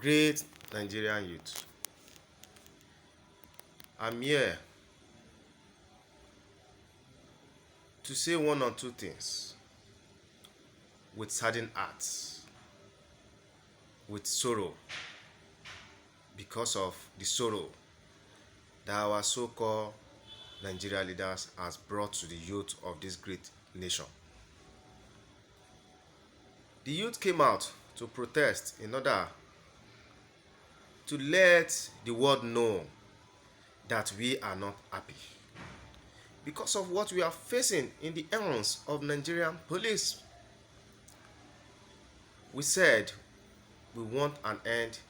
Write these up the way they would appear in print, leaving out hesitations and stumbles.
Great Nigerian youth, I'm here to say one or two things with saddened hearts, with sorrow, because of the sorrow that our so-called Nigeria leaders has brought to the youth of this great nation. The youth came out to protest in order to let the world know that we are not happy because of what we are facing in the hands of Nigerian police. We said we want an end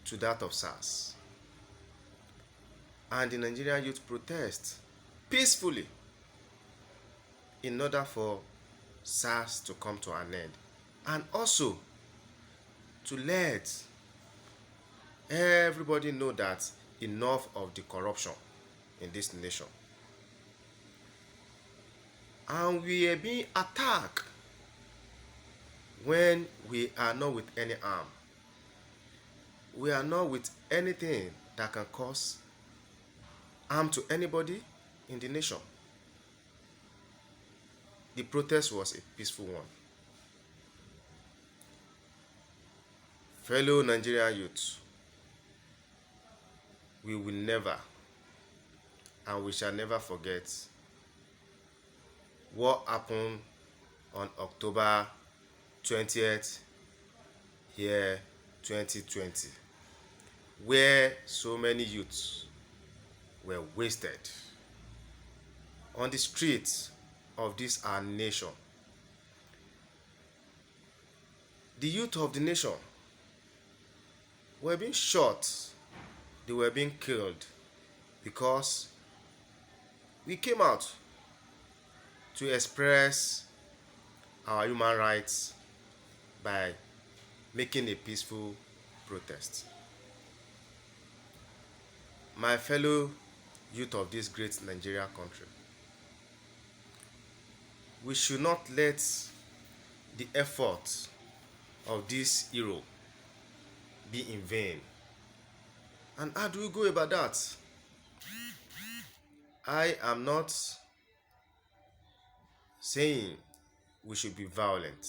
to that of SARS. And the Nigerian youth protest peacefully in order for SARS to come to an end, and also to let everybody know that enough of the corruption in this nation. And we are being attacked when we are not with any arm. We are not with anything that can cause harm to anybody in the nation. The protest was a peaceful one. Fellow Nigerian youth, we will never and we shall never forget what happened on October 20th, year 2020, where so many youths were wasted on the streets of this our nation. The youth of the nation were being shot, they were being killed because we came out to express our human rights by making a peaceful protest. My fellow youth of this great Nigeria country, we should not let the effort of this hero be in vain. And how do we go about that? I am not saying we should be violent,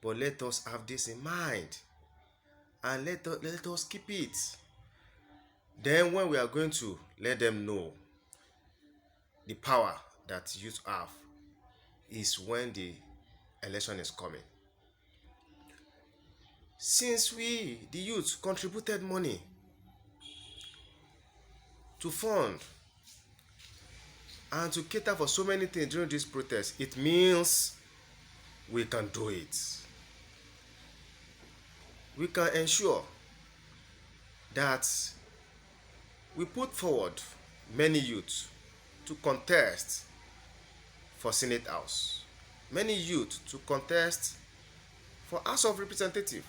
but let us have this in mind and let us keep it. Then when we are going to let them know the power that youth have is when the election is coming. Since we, the youth, contributed money to fund and to cater for so many things during this protest, it means we can do it. We can ensure that we put forward many youth to contest for Senate House, many youth to contest for House of Representatives.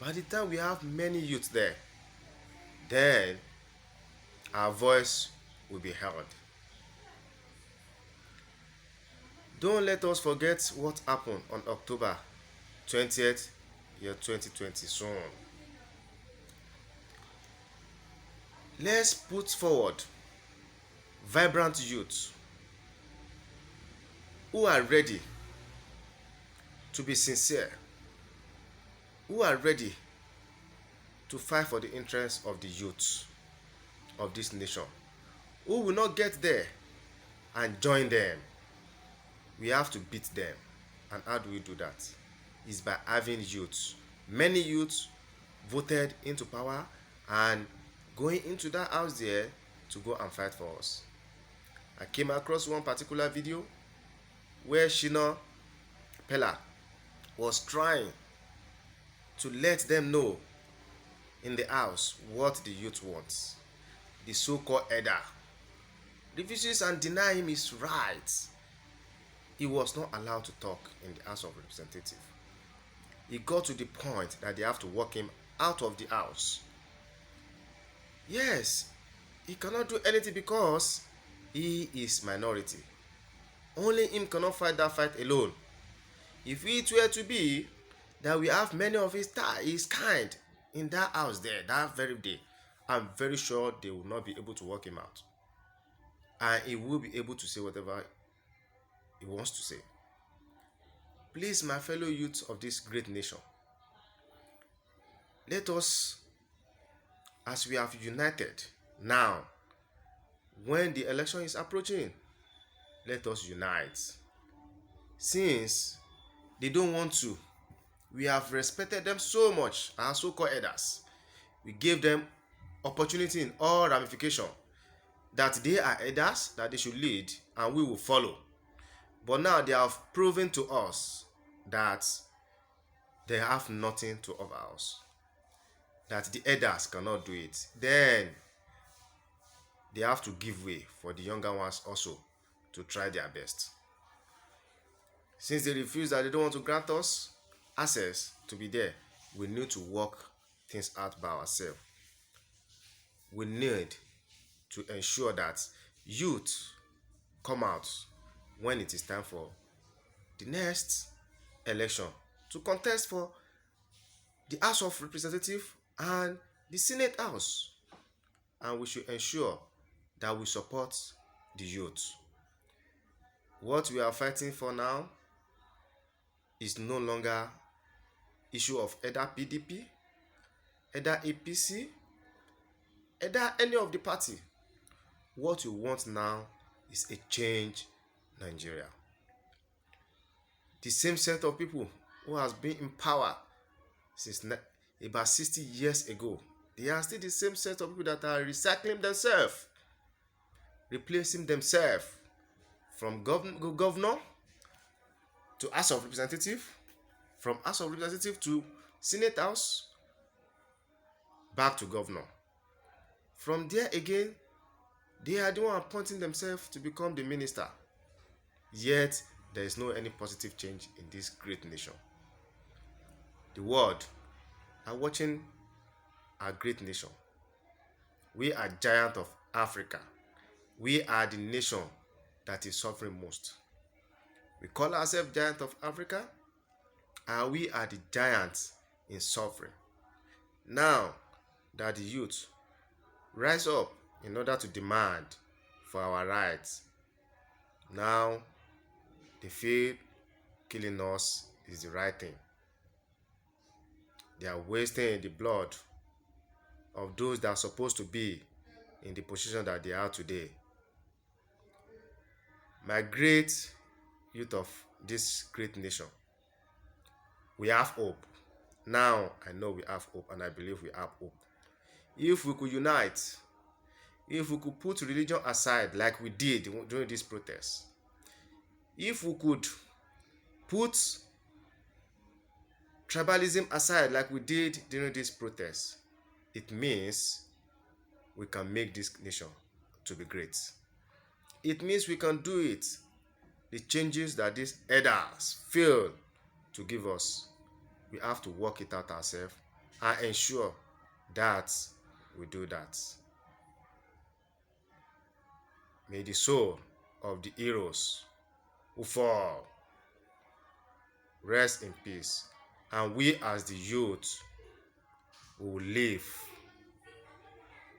By the time we have many youth there, then our voice will be heard. Don't let us forget what happened on October 20th, year 2020 soon. Let's put forward vibrant youth who are ready to be sincere, who are ready to fight for the interests of the youth of this nation, who will not get there and join them. We have to beat them. And how do we do that? It's by having youths. Many youths voted into power and going into that house there to go and fight for us. I came across one particular video where Shina Pella was trying to let them know in the house what the youth wants. The so-called elder refuses and denies him his rights. He was not allowed to talk in the House of Representatives. It got to the point that they have to walk him out of the house. Yes, he cannot do anything because he is minority. Only him cannot fight that fight alone. If it were to be that we have many of his kind in that house there that very day, I'm very sure they will not be able to work him out. And he will be able to say whatever he wants to say. Please, my fellow youths of this great nation, let us, as we have united now, when the election is approaching, let us unite. Since they don't want to, we have respected them so much, our so-called elders. We gave them opportunity in all ramification, that they are elders, that they should lead, and we will follow. But now they have proven to us that they have nothing to offer us, that the elders cannot do it. Then they have to give way for the younger ones also to try their best. Since they refuse, that they don't want to grant us access to be there, we need to work things out by ourselves. We need to ensure that youth come out when it is time for the next election to contest for the House of Representatives and the Senate House. And we should ensure that we support the youth. What we are fighting for now is no longer issue of either PDP, either APC, either any of the party. What we want now is a change Nigeria. The same set of people who has been in power since about 60 years ago, they are still the same set of people that are recycling themselves, replacing themselves from governor to House of Representatives, from House of Representatives to Senate House, back to governor. From there again, they are the one appointing themselves to become the minister. Yet, there is no any positive change in this great nation. The world are watching our great nation. We are giant of Africa. We are the nation that is suffering most. We call ourselves giant of Africa, and we are the giants in suffering. Now that the youth rise up in order to demand for our rights, now they feel killing us is the right thing. They are wasting the blood of those that are supposed to be in the position that they are today. My great youth of this great nation, we have hope. Now I know we have hope, and I believe we have hope. If we could unite, if we could put religion aside like we did during this protest, if we could put tribalism aside like we did during this protest, it means we can make this nation to be great. It means we can do it. The changes that these elders fail to give us, we have to work it out ourselves and ensure that we do that. May the soul of the heroes who fall rest in peace, and we as the youth will live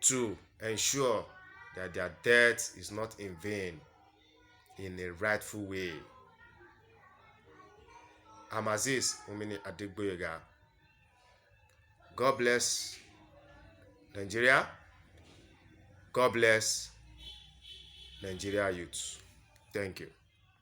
to ensure that their death is not in vain, in a rightful way. I'm Aziz Umini Adegboyega. God bless Nigeria. God bless Nigeria youth. Thank you.